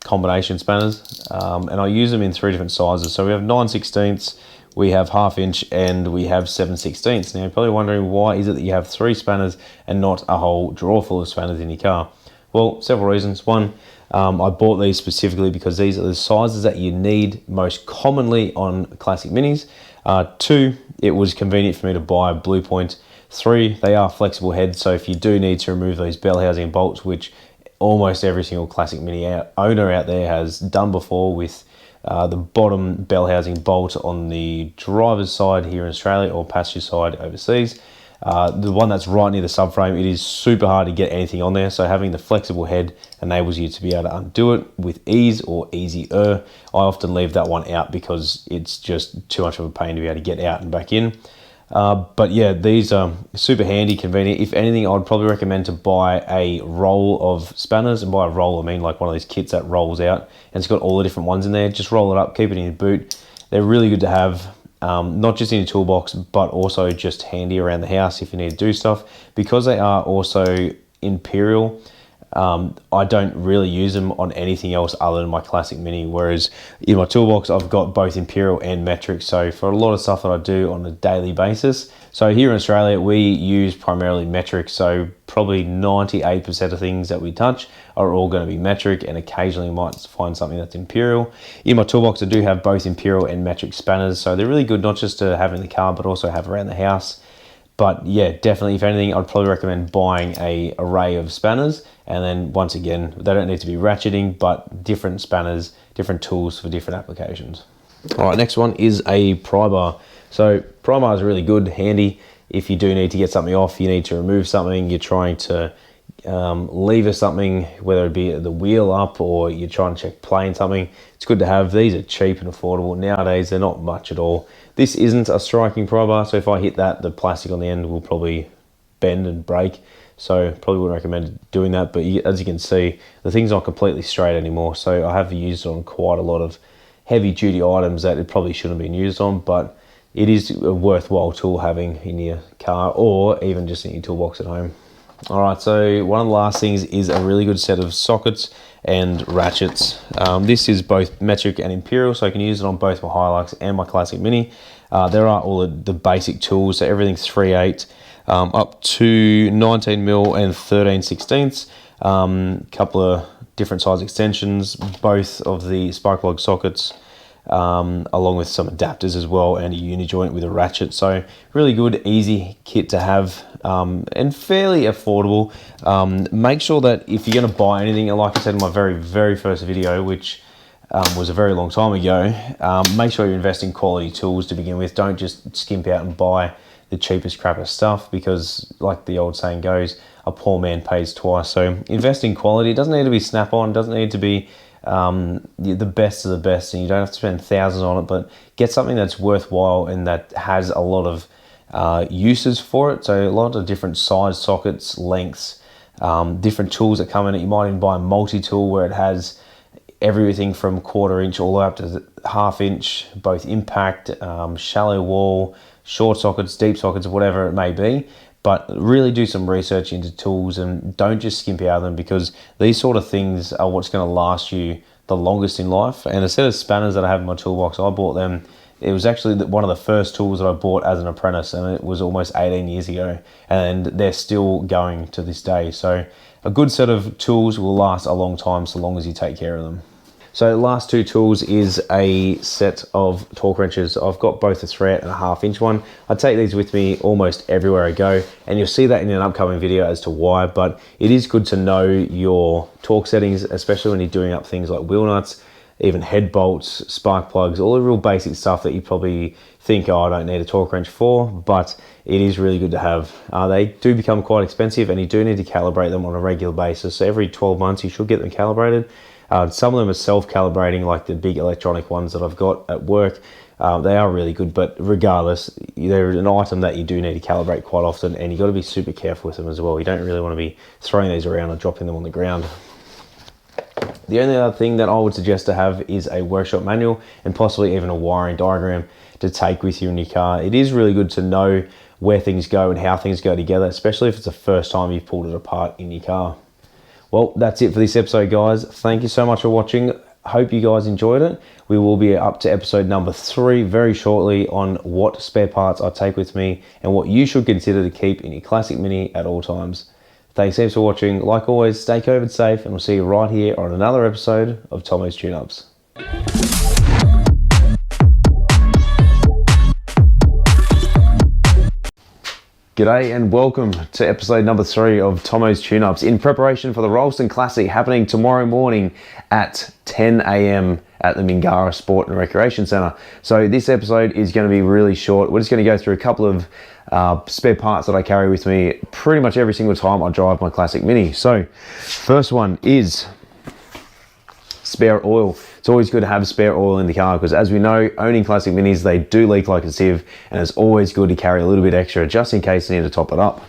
combination spanners, and I use them in 3 different sizes. So we have 9/16, we have 1/2 inch, and we have 7/16. Now you're probably wondering, why is it that you have 3 spanners and not a whole drawer full of spanners in your car? Well, several reasons. One, I bought these specifically because these are the sizes that you need most commonly on classic Minis. 2, it was convenient for me to buy a Blue Point. 3, they are flexible heads, so if you do need to remove those bell housing bolts, which almost every single classic Mini owner out there has done before, with the bottom bell housing bolt on the driver's side here in Australia or passenger side overseas, the one that's right near the subframe, it is super hard to get anything on there. So having the flexible head enables you to be able to undo it with ease, or easier. I often leave that one out because it's just too much of a pain to be able to get out and back in. But yeah, these are super handy, convenient. If anything, I'd probably recommend to buy a roll of spanners. And by a roll, I mean like one of these kits that rolls out and it's got all the different ones in there. Just roll it up, keep it in your boot. They're really good to have. Not just in your toolbox, but also just handy around the house if you need to do stuff. Because they are also imperial, I don't really use them on anything else other than my classic Mini, whereas in my toolbox I've got both imperial and metric. So for a lot of stuff that I do on a daily basis, so here in Australia we use primarily metric, so probably 98% of things that we touch are all going to be metric, and occasionally might find something that's imperial. In my toolbox I do have both imperial and metric spanners, so they're really good not just to have in the car but also have around the house. But yeah, definitely, if anything, I'd probably recommend buying an array of spanners. And then once again, they don't need to be ratcheting, but different spanners, different tools for different applications. All right, next one is a pry bar. So pry bar is really good, handy. If you do need to get something off, you need to remove something, you're trying to lever something, whether it be the wheel up or you're trying to check plane something, it's good to have. These are cheap and affordable. Nowadays, they're not much at all. This isn't a striking pry bar, so if I hit that, the plastic on the end will probably bend and break. So probably wouldn't recommend doing that, but as you can see, the thing's not completely straight anymore. So I have used it on quite a lot of heavy duty items that it probably shouldn't have been used on, but it is a worthwhile tool having in your car or even just in your toolbox at home. All right, so one of the last things is a really good set of sockets and ratchets. This is both metric and imperial, so I can use it on both my Hilux and my Classic Mini. There are all the basic tools, so everything's 3/8 up to 19mm and 13/16. Couple of different size extensions, both of the spark plug sockets, along with some adapters as well, and a uni joint with a ratchet. So really good, easy kit to have, and fairly affordable. Make sure that if you're going to buy anything, like I said in my very first video, which was a very long time ago, make sure you invest in quality tools to begin with. Don't just skimp out and buy the cheapest crap of stuff, because like the old saying goes, a poor man pays twice. So invest in quality. It doesn't need to be Snap-on, doesn't need to be the best of the best, and you don't have to spend thousands on it, but get something that's worthwhile and that has a lot of uses for it. So a lot of different size sockets, lengths, different tools that come in it. You might even buy a multi-tool where it has everything from 1/4 inch all the way up to 1/2 inch, both impact, shallow wall, short sockets, deep sockets, whatever it may be. But really do some research into tools and don't just skimp out of them, because these sort of things are what's going to last you the longest in life. And a set of spanners that I have in my toolbox, I bought them. It was actually one of the first tools that I bought as an apprentice, and it was almost 18 years ago, and they're still going to this day. So a good set of tools will last a long time, so long as you take care of them. So the last two tools is a set of torque wrenches. I've got both a 3/8 and a 1/2 inch one. I take these with me almost everywhere I go, and you'll see that in an upcoming video as to why, but it is good to know your torque settings, especially when you're doing up things like wheel nuts, even head bolts, spark plugs, all the real basic stuff that you probably think, oh, I don't need a torque wrench for, but it is really good to have. They do become quite expensive, and you do need to calibrate them on a regular basis. So every 12 months you should get them calibrated. Some of them are self-calibrating, like the big electronic ones that I've got at work. They are really good, but regardless, they're an item that you do need to calibrate quite often, and you've got to be super careful with them as well. You don't really want to be throwing these around or dropping them on the ground. The only other thing that I would suggest to have is a workshop manual, and possibly even a wiring diagram to take with you in your car. It is really good to know where things go and how things go together, especially if it's the first time you've pulled it apart in your car. Well, that's it for this episode, guys. Thank you so much for watching. Hope you guys enjoyed it. We will be up to episode number 3 very shortly on what spare parts I take with me and what you should consider to keep in your Classic Mini at all times. Thanks heaps for watching. Like always, stay COVID safe, and we'll see you right here on another episode of Tomo's Tune-Ups. G'day and welcome to episode number 3 of Tomo's Tune-Ups, in preparation for the Rylstone Classic happening tomorrow morning at 10 AM at the Mingara Sport and Recreation Centre. So this episode is going to be really short. We're just going to go through a couple of spare parts that I carry with me pretty much every single time I drive my Classic Mini. So first one is spare oil. It's always good to have spare oil in the car, because as we know, owning Classic Minis, they do leak like a sieve, and it's always good to carry a little bit extra just in case you need to top it up.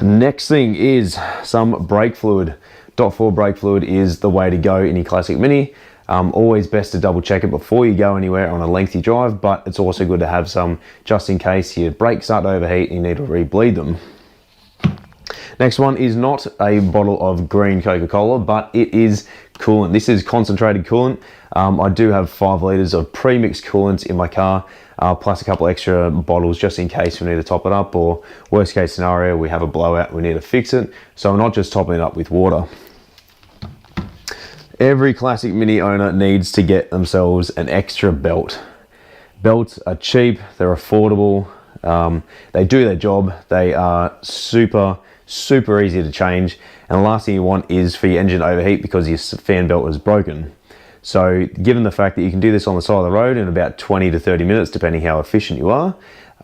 Next thing is some brake fluid. .4 brake fluid is the way to go in your Classic Mini. Always best to double check it before you go anywhere on a lengthy drive, but it's also good to have some just in case your brakes start to overheat and you need to re-bleed them. Next one is not a bottle of green Coca-Cola, but it is coolant. This is concentrated coolant. I do have 5 litres of pre-mixed coolant in my car, plus a couple extra bottles just in case we need to top it up, or worst case scenario, we have a blowout, we need to fix it. So I'm not just topping it up with water. Every Classic Mini owner needs to get themselves an extra belt. Belts are cheap, they're affordable, they do their job, they are super easy to change, and the last thing you want is for your engine to overheat because your fan belt is broken. So given the fact that you can do this on the side of the road in about 20 to 30 minutes, depending how efficient you are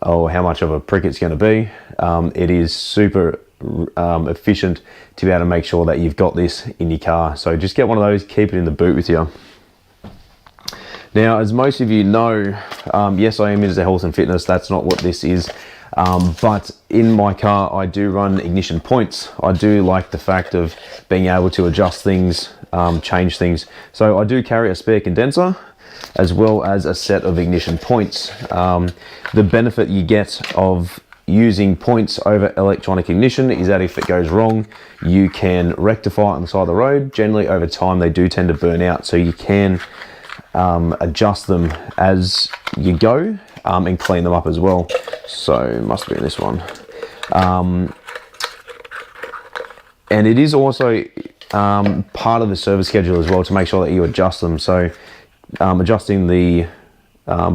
or how much of a prick it's going to be, it is super efficient to be able to make sure that you've got this in your car. So just get one of those, keep it in the boot with you. Now, as most of you know, yes, I am into health and fitness. That's not what this is. But in my car, I do run ignition points. I do like the fact of being able to adjust things, change things. So I do carry a spare condenser as well as a set of ignition points. The benefit you get of using points over electronic ignition is that if it goes wrong, you can rectify it on the side of the road. Generally, over time, they do tend to burn out. So you can adjust them as you go and clean them up as well. So must be in this one. And it is also part of the service schedule as well to make sure that you adjust them. So adjusting the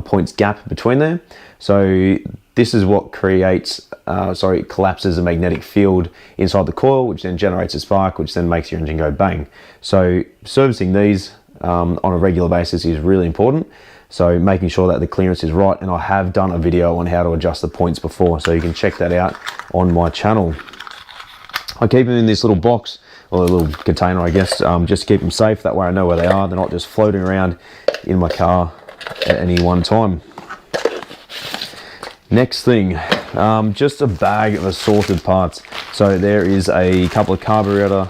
points gap between there. So this is what creates, collapses a magnetic field inside the coil, which then generates a spark, which then makes your engine go bang. So servicing these on a regular basis is really important. So making sure that the clearance is right, and I have done a video on how to adjust the points before, so you can check that out on my channel. I keep them in this little box, or a little container, I guess, just to keep them safe. That way I know where they are. They're not just floating around in my car at any one time. Next thing, just a bag of assorted parts. So there is a couple of carburetor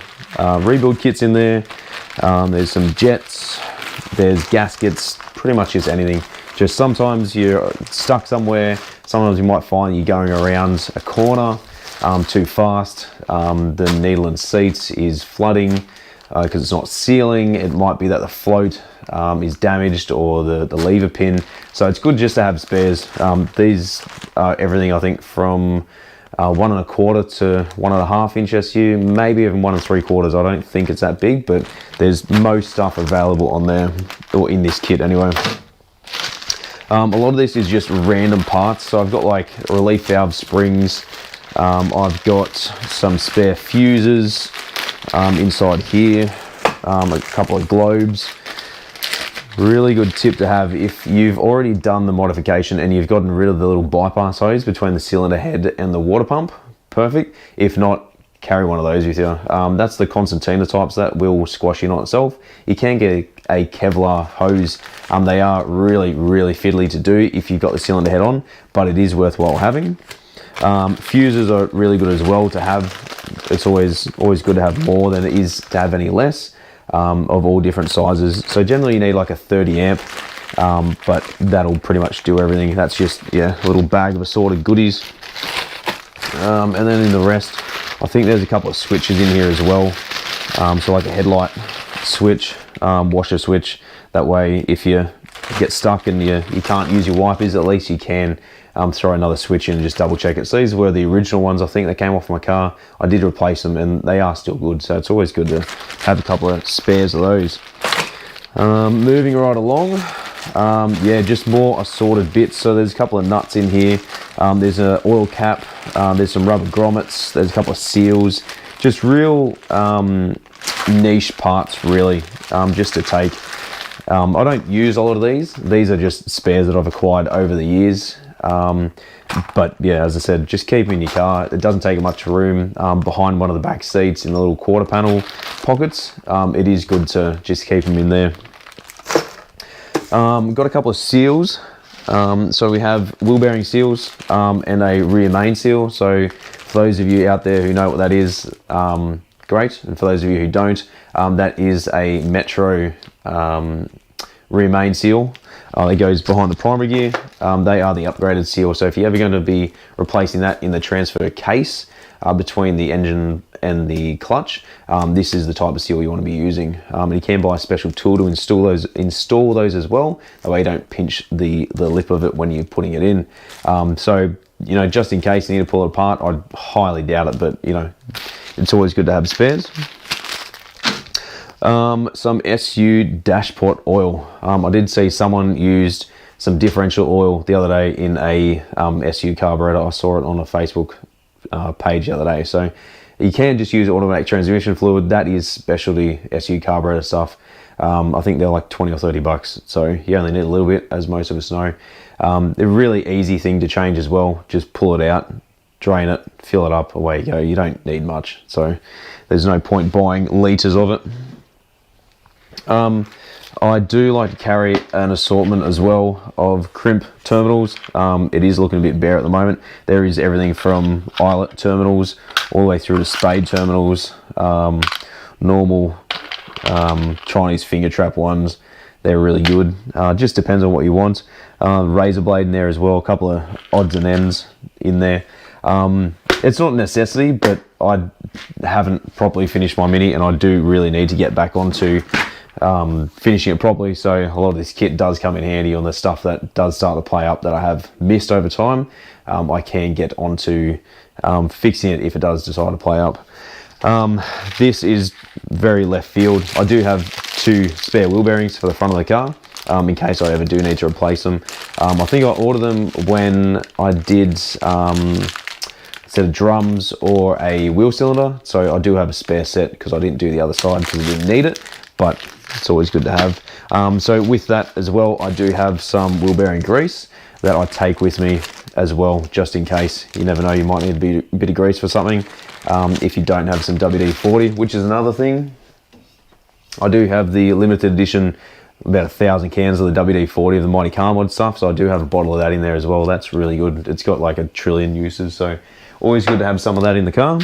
rebuild kits in there. There's some jets, there's gaskets, pretty much just anything. Just sometimes you're stuck somewhere, sometimes you might find you're going around a corner too fast, the needle and seats is flooding because it's not sealing. It might be that the float is damaged or the lever pin. So it's good just to have spares. These are everything I think from 1 1/4 to 1 1/2 inch SU, maybe even 1 3/4. I don't think it's that big, but there's most stuff available on there, or in this kit anyway. A lot of this is just random parts. So I've got like relief valve springs. I've got some spare fuses inside here, a couple of globes. Really good tip to have if you've already done the modification and you've gotten rid of the little bypass hose between the cylinder head and the water pump. Perfect. If not, carry one of those with you. That's the concertina types that will squash in on itself. You can get a Kevlar hose. They are really, really fiddly to do if you've got the cylinder head on, but it is worthwhile having. Fuses are really good as well to have. It's always good to have more than it is to have any less. Of all different sizes. So generally you need like a 30 amp, but that'll pretty much do everything. That's just, yeah, a little bag of assorted goodies. And then in the rest, I think there's a couple of switches in here as well. So like a headlight switch, washer switch. That way if you get stuck and you can't use your wipers, at least you can throw another switch in and just double check it. So these were the original ones I think that came off my car. I did replace them and they are still good, so it's always good to have a couple of spares of those. Moving right along, yeah, just more assorted bits. So there's a couple of nuts in here, there's an oil cap, there's some rubber grommets, there's a couple of seals, just real niche parts really, just to take. I don't use a lot of these are just spares that I've acquired over the years. But yeah, as I said, just keep them in your car. It doesn't take much room behind one of the back seats in the little quarter panel pockets. It is good to just keep them in there. Got a couple of seals. So we have wheel bearing seals and a rear main seal. So for those of you out there who know what that is, great. And for those of you who don't, that is a Metro rear main seal. It goes behind the primary gear. They are the upgraded seal. So if you're ever going to be replacing that in the transfer case between the engine and the clutch, this is the type of seal you want to be using. And you can buy a special tool to install those as well. That way you don't pinch the lip of it when you're putting it in. So, you know, just in case you need to pull it apart, I'd highly doubt it, but you know, it's always good to have spares. Some SU dashport oil. I did see someone used some differential oil the other day in a SU carburetor. I saw it on a Facebook page the other day. So you can just use automatic transmission fluid. That is specialty SU carburetor stuff. I think they're like 20 or 30 bucks. So you only need a little bit, as most of us know. They're a really easy thing to change as well. Just pull it out, drain it, fill it up, away you go. You don't need much. So there's no point buying litres of it. I do like to carry an assortment as well of crimp terminals. It is looking a bit bare at the moment. There is everything from eyelet terminals all the way through to spade terminals, normal Chinese finger trap ones. They're really good. Just depends on what you want. Razor blade in there as well, a couple of odds and ends in there. It's not a necessity, but I haven't properly finished my Mini, and I do really need to get back onto finishing it properly. So a lot of this kit does come in handy on the stuff that does start to play up that I have missed over time. I can get onto fixing it if it does decide to play up. This is very left field. I do have 2 spare wheel bearings for the front of the car, in case I ever do need to replace them. I think I ordered them when I did a set of drums or a wheel cylinder, so I do have a spare set because I didn't do the other side because I didn't need it, but it's always good to have. So with that as well, I do have some wheel bearing grease that I take with me as well, just in case. You never know, you might need a bit of grease for something. If you don't have some WD-40, which is another thing. I do have the limited edition, about 1,000 cans of the WD-40 of the Mighty Car Mod stuff, so I do have a bottle of that in there as well. That's really good. It's got like 1 trillion uses, so always good to have some of that in the car.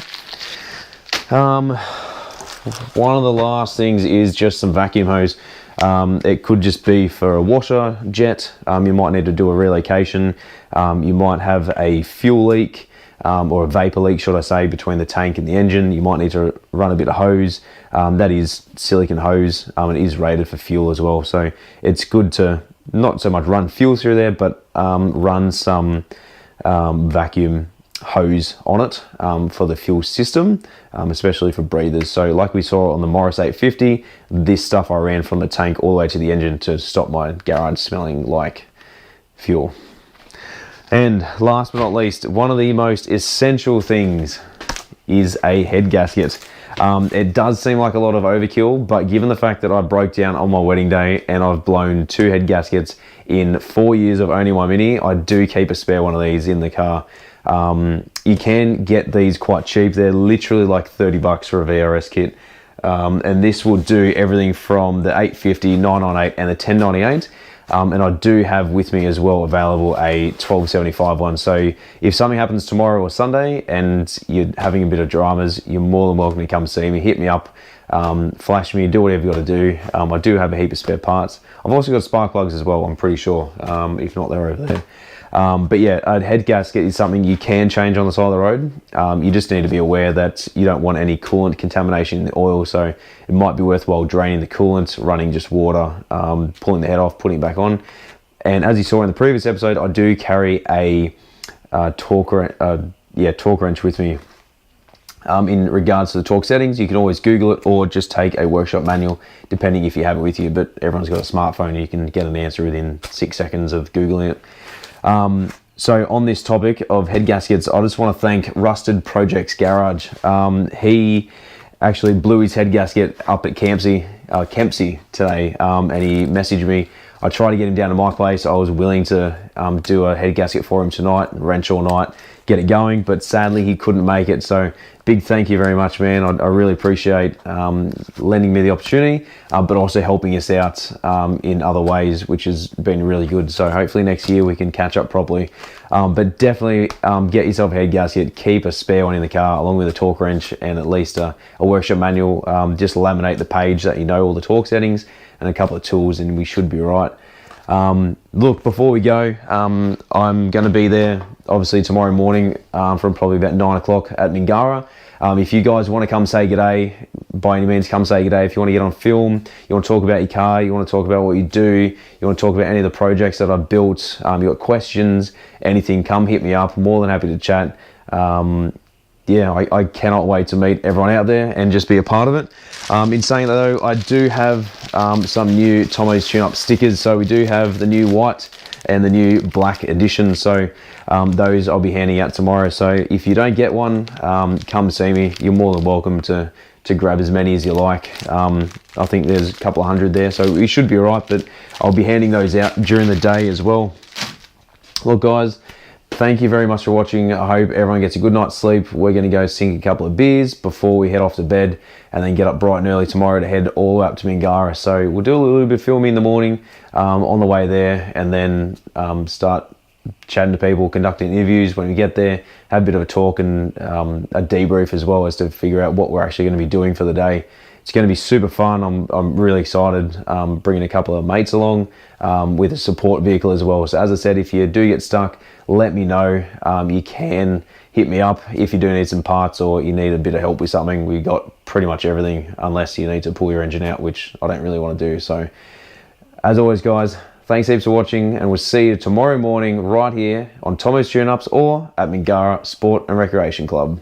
One of the last things is just some vacuum hose. It could just be for a washer jet. You might need to do a relocation. You might have a fuel leak, or a vapor leak, should I say, between the tank and the engine. You might need to run a bit of hose. That is silicone hose. It is rated for fuel as well. So it's good to not so much run fuel through there, but run some vacuum hose on it for the fuel system, especially for breathers. So like we saw on the Morris 850, this stuff I ran from the tank all the way to the engine to stop my garage smelling like fuel. And last but not least, one of the most essential things is a head gasket. It does seem like a lot of overkill, but given the fact that I broke down on my wedding day and I've blown 2 head gaskets in 4 years of owning my Mini, I do keep a spare one of these in the car. You can get these quite cheap. They're literally like 30 bucks for a VRS kit. And this will do everything from the 850, 998 and the 1098. And I do have with me as well available a 1275 one. So if something happens tomorrow or Sunday and you're having a bit of dramas, you're more than welcome to come see me, hit me up, flash me, do whatever you got to do. I do have a heap of spare parts. I've also got spark plugs as well, I'm pretty sure. If not, they're over there. But yeah, a head gasket is something you can change on the side of the road. You just need to be aware that you don't want any coolant contamination in the oil, so it might be worthwhile draining the coolant, running just water, pulling the head off, putting it back on. And as you saw in the previous episode, I do carry a torque wrench with me. In regards to the torque settings, you can always Google it or just take a workshop manual, depending if you have it with you, but everyone's got a smartphone, you can get an answer within 6 seconds of Googling it. So on this topic of head gaskets, I just want to thank Rusted Projects Garage. He actually blew his head gasket up at Kempsey today, and he messaged me. I tried to get him down to my place. I was willing to do a head gasket for him tonight, wrench all night, get it going, but sadly he couldn't make it. So big thank you very much, man. I really appreciate lending me the opportunity, but also helping us out in other ways, which has been really good. So hopefully next year we can catch up properly. But definitely get yourself a head gasket, keep a spare one in the car along with a torque wrench and at least a workshop manual. Just laminate the page that you know all the torque settings and a couple of tools and we should be right. Look, before we go, I'm going to be there obviously tomorrow morning from probably about 9 o'clock at Mingara. If you guys want to come say g'day, by any means come say g'day. If you want to get on film, you want to talk about your car, you want to talk about what you do, you want to talk about any of the projects that I've built, you got questions, anything, come hit me up. More than happy to chat. Yeah, I cannot wait to meet everyone out there and just be a part of it. In saying that though, I do have some new Tomo's Tune-Up stickers. So we do have the new white and the new black edition. So those I'll be handing out tomorrow. So if you don't get one, come see me. You're more than welcome to to grab as many as you like. I think there's a couple of hundred there, so we should be all right, but I'll be handing those out during the day as well. Look guys, thank you very much for watching. I hope everyone gets a good night's sleep. We're going to go sink a couple of beers before we head off to bed, and then get up bright and early tomorrow to head all up to Mingara. So we'll do a little bit of filming in the morning on the way there, and then start chatting to people, conducting interviews when we get there, have a bit of a talk and a debrief as well, as to figure out what we're actually going to be doing for the day. It's going to be super fun. I'm really excited, bringing a couple of mates along with a support vehicle as well. So as I said, if you do get stuck, let me know. You can hit me up if you do need some parts or you need a bit of help with something. We got pretty much everything, unless you need to pull your engine out, which I don't really want to do. So as always guys, thanks heaps for watching, and we'll see you tomorrow morning right here on Tomo's Tune Ups or at Mingara Sport and Recreation Club.